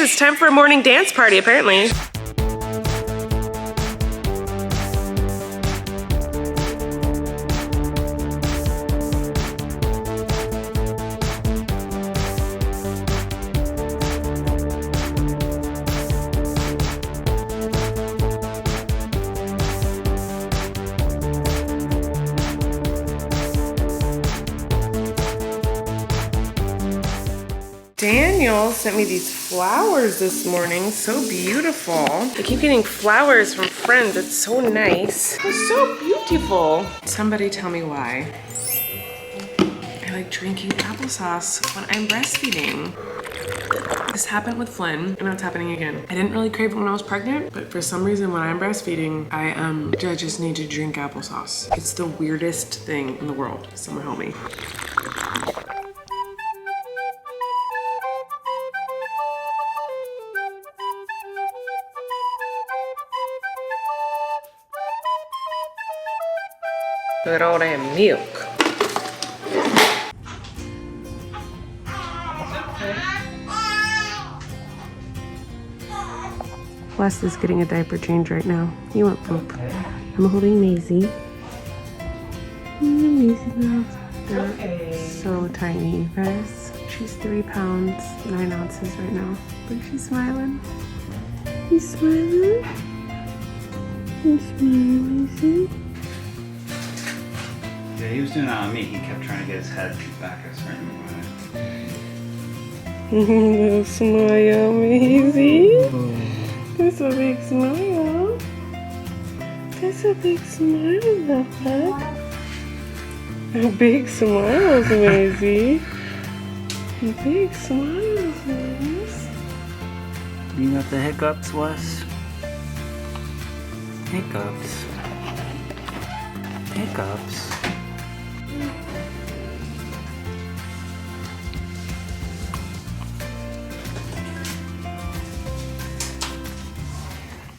it's time for a morning dance party, apparently. Daniel sent me these flowers this morning. So beautiful. I keep getting flowers from friends. It's so nice. It's so beautiful. Somebody tell me why I like drinking applesauce when I'm breastfeeding. This happened with Flynn, and now it's happening again. I didn't really crave it when I was pregnant, but for some reason when I'm breastfeeding, I just need to drink applesauce. It's the weirdest thing in the world. Someone help me. Look at all that milk. Wes is getting a diaper change right now. He won't poop. I'm holding Maisie. Maisie love. They're so tiny, you guys. She's 3 pounds, 9 ounces right now. But she's smiling. He's smiling. He's smiling, Maisie. Yeah, he was doing that on me. He kept trying to get his head back a certain way. Little smile, Maisie. That's a big smile. That's a big smile, love. A big smiles, Maisie. Big smiles, Maisie. You got the hiccups, Wes? Hiccups. Hiccups.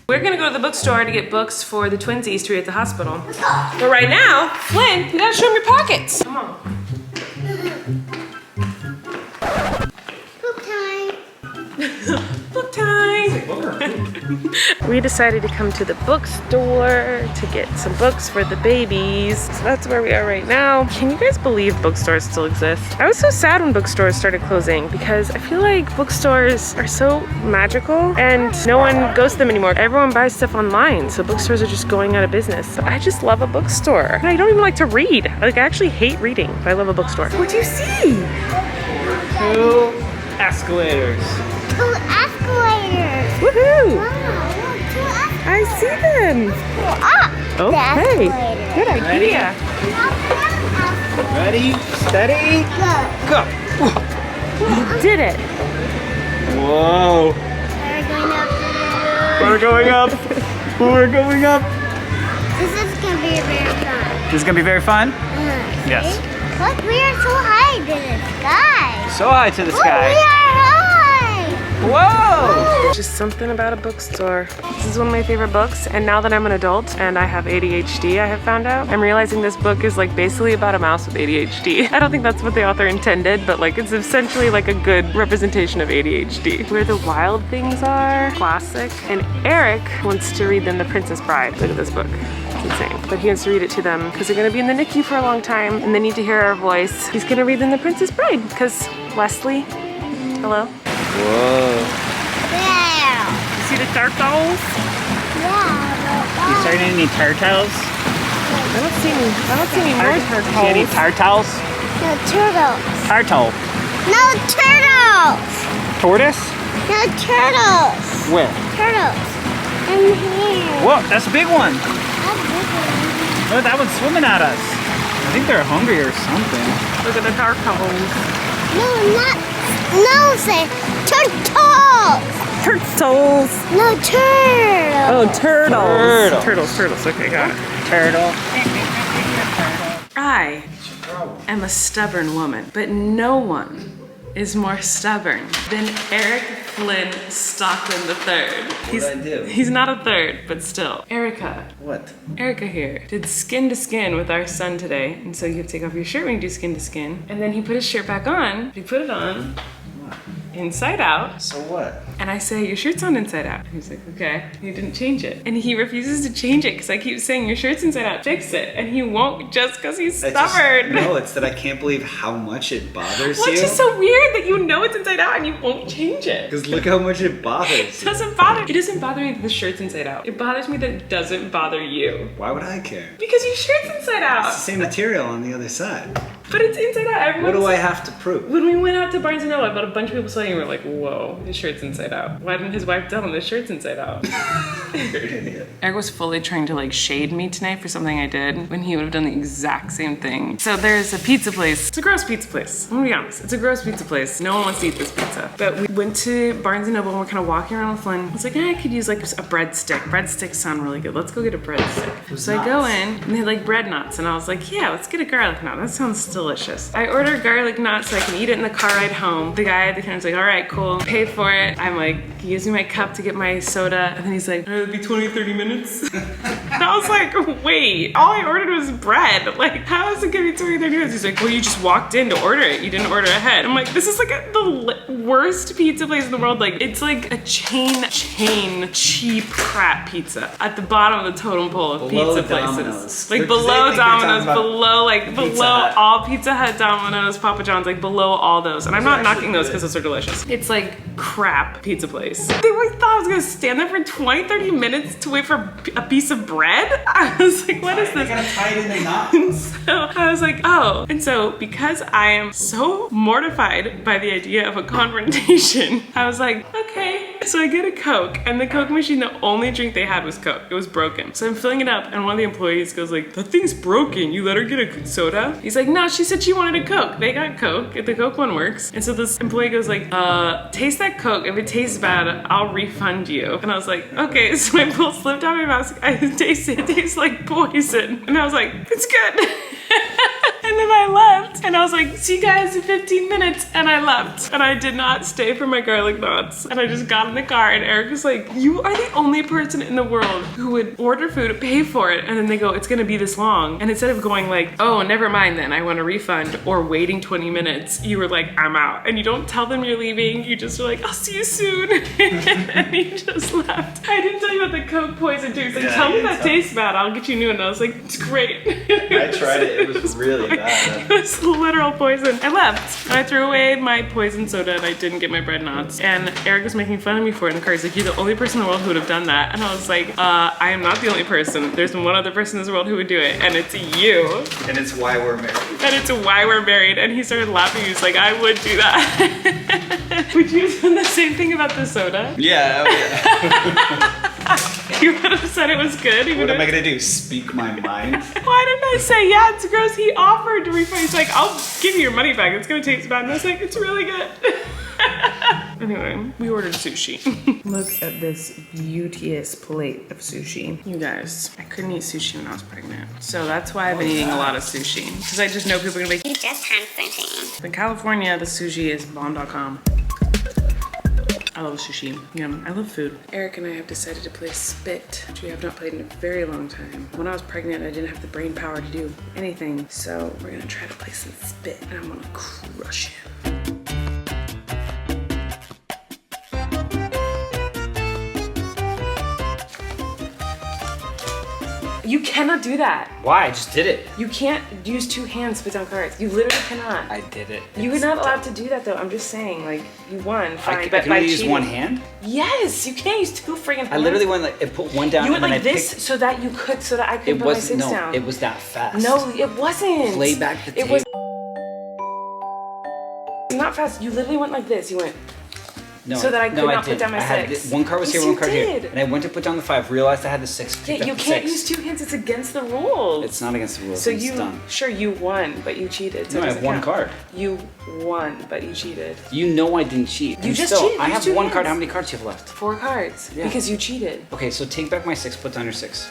We're gonna go to the bookstore to get books for the twinsies to read at the hospital. But right now, Flynn, you gotta show them your pockets. Come on. Poop time. Book time. We decided to come to the bookstore to get some books for the babies. So that's where we are right now. Can you guys believe bookstores still exist? I was so sad when bookstores started closing because I feel like bookstores are so magical and no one goes to them anymore. Everyone buys stuff online, so bookstores are just going out of business. So I just love a bookstore. And I don't even like to read. Like, I actually hate reading, but I love a bookstore. What do you see? 2 escalators. 2 escalators. Woohoo! Wow, look, 2 escalators. I see them. Up. Okay, The escalator. good idea. Ready, steady, Go. go. You did it. Whoa. We're going up. We're going up. We're going up. This is gonna be very fun. This is gonna be very fun? Yes. See? Look, we are so high to the sky. So high to the Look, sky. we are high. Whoa! Just something about a bookstore. This is one of my favorite books, and now that I'm an adult and I have ADHD, I have found out, I'm realizing this book is like basically about a mouse with ADHD. I don't think that's what the author intended, but like it's essentially like a good representation of ADHD. Where the Wild Things Are, classic. And Eric wants to read them The Princess Bride. Look at this book. It's insane. But he wants to read it to them because they're gonna be in the NICU for a long time and they need to hear our voice. He's gonna read them The Princess Bride because Wesley, hello? Whoa. Yeah. You see the turtles? Yeah. You starting any turtles? I don't see any more turtles. See any turtles? No turtles. Turtle. No turtles. Tortoise? No turtles. Where? Turtles. In here. Whoa, that's a big one. That's big one. Look, that one's swimming at us. I think they're hungry or something. Look at the turtles. No, not. No, say turtles. Turtles. No turtles. Oh, turtles. Turtles. Turtles. Okay, got it. Turtle. I am a stubborn woman, but no one is more stubborn than Eric Flynn Stockman III. What did I do? He's not a third, but still. Erica. What? Erica here did skin to skin with our son today, and so you have to take off your shirt when you do skin to skin. And then he put his shirt back on. He put it on. What? inside out. So what? And I say, your shirt's on inside out. And he's like, okay. And he didn't change it. And he refuses to change it because I keep saying, your shirt's inside out, fix it. And he won't just because he's stubborn. No, it's that I can't believe how much it bothers you. Well, it's just so weird that you know it's inside out and you won't change it. Because look how much it bothers It doesn't bother me that the shirt's inside out. It bothers me that it doesn't bother you. Why would I care? Because your shirt's inside out. It's the same material on the other side. But it's inside out. What do I have to prove? When we went out to Barnes & Noble, I bet a bunch of people saw you and were like, whoa, his shirt's inside out. Why didn't his wife tell him the shirt's inside out? You're an idiot. Eric was fully trying to like shade me tonight for something I did when he would have done the exact same thing. So there's a pizza place. It's a gross pizza place. I'm gonna be honest. It's a gross pizza place. No one wants to eat this pizza. But we went to Barnes & Noble and we're kind of walking around with Flynn. I was like, I could use like a breadstick. Breadsticks sound really good. Let's go get a breadstick. So I go in and they had like bread knots and I was like, yeah, let's get a garlic knot. That sounds delicious. I ordered garlic knot so I can eat it in the car ride home. The guy at the counter was like, all right, cool. Pay for it. I'm like using my cup to get my soda. And then he's like, it'll be 20, 30 minutes. And I was like, wait, all I ordered was bread. Like, how is it gonna be 20, 30 minutes? He's like, well, you just walked in to order it. You didn't order ahead. I'm like, this is like the worst pizza place in the world. Like, it's like a chain, cheap crap pizza at the bottom of the totem pole of Below pizza Domino's. places. Like They below think you're talking Domino's, about below all Pizza Hut, Domino's, Papa John's, like below all those. And I'm not knocking those because those are delicious. It's like crap pizza place. They really thought I was gonna stand there for 20, 30 minutes to wait for a piece of bread? I was like, what is You're this? gonna tie it in the knots. So I was like, oh. And so because I am so mortified by the idea of a confrontation, I was like, okay. So I get a Coke, and the Coke machine, the only drink they had was Coke. It was broken. So I'm filling it up, and one of the employees goes like, that thing's broken. You let her get a soda? He's like, no, she said she wanted a Coke. They got Coke. The Coke one works. And so this employee goes like, taste that Coke. If it tastes bad, I'll refund you. And I was like, okay. So I slipped out my mask. I tasted it. It tastes like poison. And I was like, it's good. And then I left, and I was like, see you guys in 15 minutes, and I left. And I did not stay for my garlic knots. And I just got in the car, and Eric was like, you are the only person in the world who would order food, pay for it, and then they go, it's gonna be this long. And instead of going like, oh, never mind then, I want a refund, or waiting 20 minutes, you were like, I'm out. And you don't tell them you're leaving, you just are like, I'll see you soon. And you just left. I didn't tell you about the Coke poison too. He's like, tell me that tastes bad, I'll get you a new one. And I was like, it's great. I tried it. It was really bad. It was literal poison. I left. I threw away my poison soda and I didn't get my bread knots. And Eric was making fun of me for it in the car. He's like, you're the only person in the world who would have done that. And I was like, I am not the only person. There's one other person in this world who would do it, and it's you. And it's why we're married. And it's why we're married. And he started laughing. He was like, I would do that. Would you have done the same thing about the soda? Yeah, oh yeah. You would have said it was good. What am I gonna do? Speak my mind? Why didn't I say, yeah, it's gross? He offered to refund. He's like, I'll give you your money back. It's gonna taste bad. And I was like, it's really good. Anyway, we ordered sushi. Look at this beauteous plate of sushi. You guys, I couldn't eat sushi when I was pregnant. So that's why I've been eating a lot of sushi. Because I just know people are gonna be like, You just had sushi. in California, the sushi is bomb.com. I love sushi. Yum. I love food. Eric and I have decided to play Spit, which we have not played in a very long time. When I was pregnant, I didn't have the brain power to do anything. So we're gonna try to play some Spit, and I'm gonna crush him. You cannot do that. Why? I just did it. You can't use two hands to put down cards. You literally cannot. I did it. You were not allowed to do that though. I'm just saying, like, you won, fine, I but can by only use cheating. one hand? Yes, you can't use two friggin' hands. I literally went like, I put one down You and went then like I this picked. so that you could, so that I could It put my was, six no, down. it was that fast. No, it wasn't. Play back the It tape. was not fast. You literally went like this. You went. No, so that I could no, not didn't. put down my I had six. one card was Yes, here, one you card did. here. And I went to put down the 5, realized I had the 6, Yeah, picked you up the can't 6. use two hands. It's against the rules. It's not against the rules. So it's you, done. sure, you won, but you cheated. So No, it I have doesn't one count. card. You won, but you cheated. You know I didn't cheat. You And just still, cheated. I Use have two one hands. card. How many cards do you have left? 4 cards. Yeah. Because you cheated. Okay, so take back my 6, put down your 6.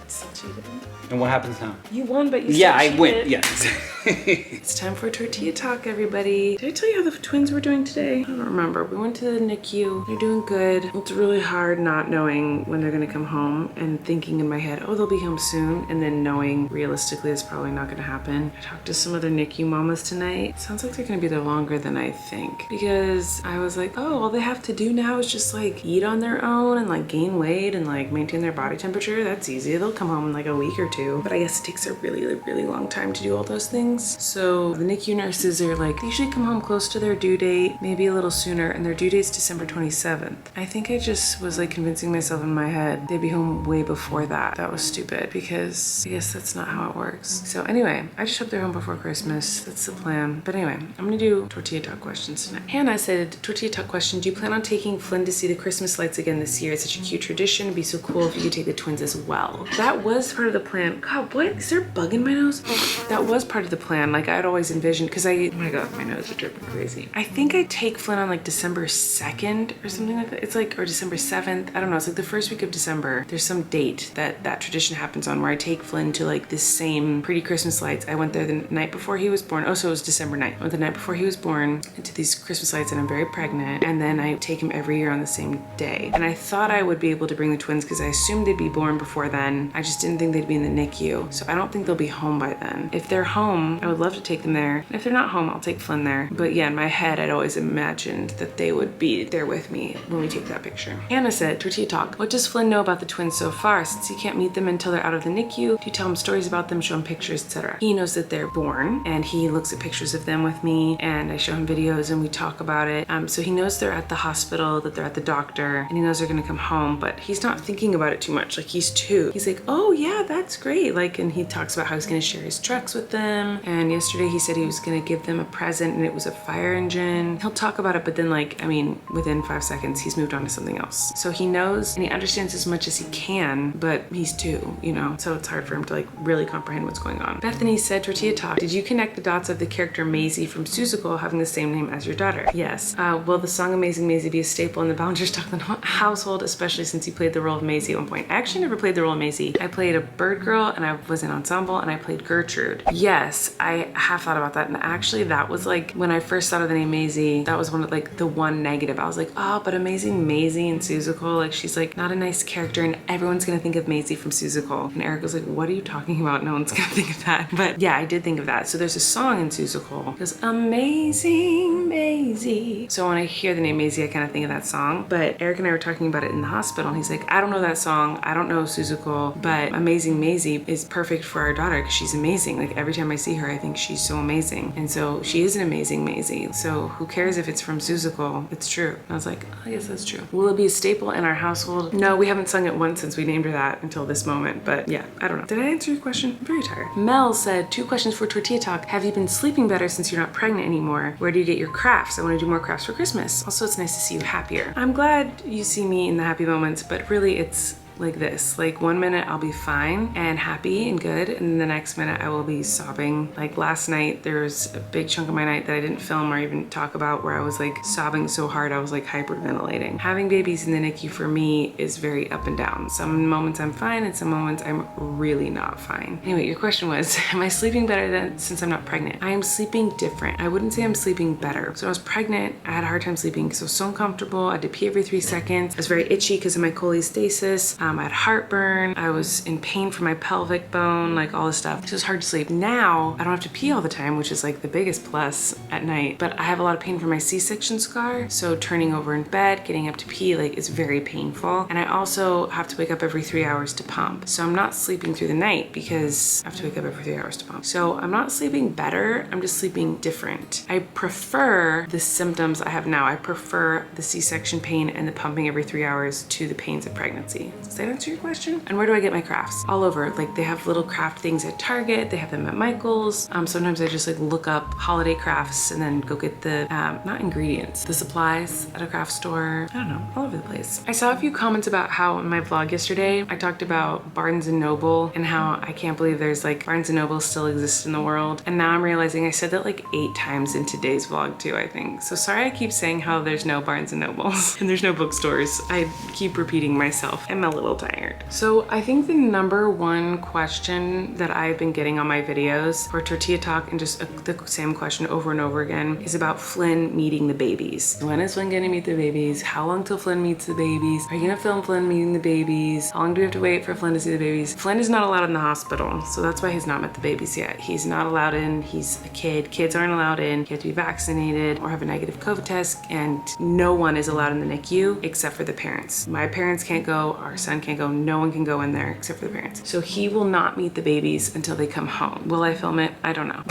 Still cheated. And what happens now? You won, but you Yeah, still I cheated. win. Yeah, exactly. It's time for tortilla talk, everybody. Did I tell you how the twins were doing today? I don't remember. We went to the NICU. They're doing good. It's really hard not knowing when they're gonna come home and thinking in my head, oh, they'll be home soon, and then knowing realistically it's probably not gonna happen. I talked to some other NICU mamas tonight. Sounds like they're gonna be there longer than I think, because I was like, oh, all they have to do now is just like eat on their own and like gain weight and like maintain their body temperature. That's easy. They'll come home in like a week or two. But I guess it takes a really long time to do all those things. So the NICU nurses are like, they usually come home close to their due date, maybe a little sooner, and their due date's December 27th. I think I just was like convincing myself in my head they'd be home way before that. That was stupid, because I guess that's not how it works. So anyway, I just hope they're home before Christmas. That's the plan. But anyway, I'm gonna do tortilla talk questions tonight. Hannah said, tortilla talk question, do you plan on taking Flynn to see the Christmas lights again this year? It's such a cute tradition. It'd be so cool if you could take the twins as well. That was part of the plan. God, what? Is there a bug in my nose? That was part of the plan. Like I'd always envisioned, because oh my God, my nose is dripping crazy. I think I take Flynn on like December 2nd or something like that. It's like, or December 7th. I don't know. It's like the first week of December. There's some date that tradition happens on where I take Flynn to like this same pretty Christmas lights. I went there the night before he was born. Oh, so it was December 9th. I went the night before he was born into these Christmas lights, and I'm very pregnant. And then I take him every year on the same day. And I thought I would be able to bring the twins because I assumed they'd be born before then. I just didn't think they'd be in the NICU. So I don't think they'll be home by then. If they're home, I would love to take them there. And if they're not home, I'll take Flynn there. But yeah, in my head, I'd always imagined that they would be there with me when we take that picture. Hannah said, tortilla talk, what does Flynn know about the twins so far? Since he can't meet them until they're out of the NICU, do you tell him stories about them, show him pictures, etc.? He knows that they're born, and he looks at pictures of them with me, and I show him videos and we talk about it. So he knows they're at the hospital, that they're at the doctor, and he knows they're gonna come home, but he's not thinking about it too much. Like, he's 2. He's like, oh yeah, that's great. Like, and he talks about how he's gonna share his trucks with them. And yesterday he said he was gonna give them a present, and it was a fire engine. He'll talk about it, but then like, I mean, within 5 seconds, he's moved on to something else. So he knows and he understands as much as he can, but he's 2, you know? So it's hard for him to like really comprehend what's going on. Bethany said, tortilla talk, did you connect the dots of the character Maisie from Seussical having the same name as your daughter? Yes. Will the song Amazing Maisie be a staple in the Ballinger Stockland household, especially since you played the role of Maisie at one point? I actually never played the role of Maisie. I played a bird girl, and I was in ensemble, and I played Gertrude. Yes, I have thought about that, and actually that was like, when I first thought of the name Maisie, that was one of like the one negative. I was like, oh, but Amazing Maisie in Seussical, like she's like not a nice character, and everyone's gonna think of Maisie from Seussical. And Eric was like, what are you talking about? No one's gonna think of that. But yeah, I did think of that. So there's a song in Seussical. It goes, Amazing Maisie. So when I hear the name Maisie, I kind of think of that song. But Eric and I were talking about it in the hospital, and he's like, I don't know that song. I don't know Seussical, but Amazing Maisie is perfect for our daughter because she's amazing. Like every time I see her, I think she's so amazing. And so she is an amazing Maisie. So who cares if it's from Seussical? It's true. And I was like, oh, yes, that's true. Will it be a staple in our household? No, we haven't sung it once since we named her that until this moment. But yeah, I don't know. Did I answer your question? I'm very tired. Mel said, 2 questions for tortilla talk. Have you been sleeping better since you're not pregnant anymore? Where do you get your crafts? I want to do more crafts for Christmas. Also, it's nice to see you happier. I'm glad you see me in the happy moments, but really it's like this. Like 1 minute I'll be fine and happy and good, and the next minute I will be sobbing. Like last night, there was a big chunk of my night that I didn't film or even talk about where I was like sobbing so hard I was like hyperventilating. Having babies in the NICU for me is very up and down. Some moments I'm fine and some moments I'm really not fine. Anyway, your question was, am I sleeping better since I'm not pregnant? I am sleeping different. I wouldn't say I'm sleeping better. So when I was pregnant, I had a hard time sleeping because I was so uncomfortable. I had to pee every 3 seconds. I was very itchy because of my cholestasis. I had heartburn. I was in pain from my pelvic bone, like all this stuff. So it was hard to sleep. Now, I don't have to pee all the time, which is like the biggest plus at night, but I have a lot of pain from my C-section scar. So turning over in bed, getting up to pee, like is very painful. And I also have to wake up every 3 hours to pump. So I'm not sleeping through the night because I have to wake up every 3 hours to pump. So I'm not sleeping better, I'm just sleeping different. I prefer the symptoms I have now. I prefer the C-section pain and the pumping every 3 hours to the pains of pregnancy. Does that answer your question? And where do I get my crafts? All over. Like they have little craft things at Target, they have them at Michael's. Sometimes I just like look up holiday crafts and then go get the, not ingredients, the supplies at a craft store. I don't know, all over the place. I saw a few comments about how in my vlog yesterday, I talked about Barnes & Noble and how I can't believe there's like Barnes & Noble still exists in the world. And now I'm realizing I said that like 8 times in today's vlog too, I think. So sorry I keep saying how there's no Barnes & Nobles and there's no bookstores. I keep repeating myself. I'm a little little tired. So I think the number one question that I've been getting on my videos for Tortilla Talk, and just the same question over and over again, is about Flynn meeting the babies. When is Flynn gonna meet the babies? How long till Flynn meets the babies? Are you gonna film Flynn meeting the babies? How long do we have to wait for Flynn to see the babies? Flynn is not allowed in the hospital, so that's why he's not met the babies yet. He's not allowed in, he's a kid. Kids aren't allowed in. You have to be vaccinated or have a negative COVID test, and no one is allowed in the NICU except for the parents. My parents can't go, our son can't go, no one can go in there except for the parents. So he will not meet the babies until they come home. Will I film it? I don't know.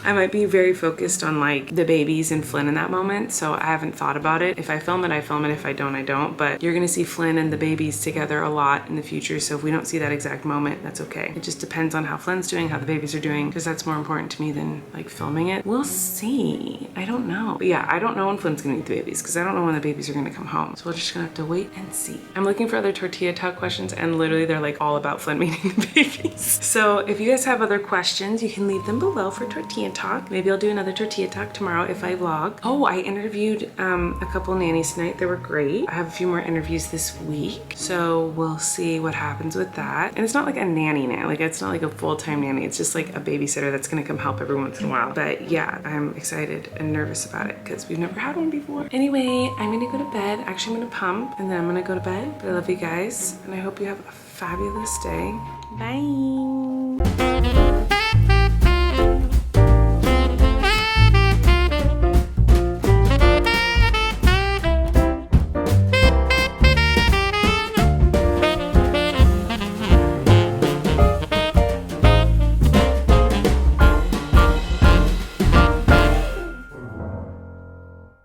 I might be very focused on like the babies and Flynn in that moment, so I haven't thought about it. If I film it, I film it. If I don't, I don't. But you're gonna see Flynn and the babies together a lot in the future, so if we don't see that exact moment, that's okay. It just depends on how Flynn's doing, how the babies are doing, because that's more important to me than like filming it. We'll see. I don't know. But yeah, I don't know when Flynn's gonna meet the babies, because I don't know when the babies are gonna come home. So we're just gonna have to wait and see. I'm looking for other Tortilla Talk questions, and literally they're like all about Flynn meeting the babies. So if you guys have other questions, you can leave them below for Tortilla Talk. Maybe I'll do another Tortilla Talk tomorrow if I vlog. Oh, I interviewed a couple nannies tonight. They were great. I have a few more interviews this week, so we'll see what happens with that. And it's not like a nanny now, like it's not like a full-time nanny. It's just like a babysitter that's gonna come help every once in a while. But yeah, I'm excited and nervous about it because we've never had one before. Anyway, I'm gonna go to bed. Actually, I'm gonna pump and then I'm gonna go to bed. But I love you guys and I hope you have a fabulous day. Bye.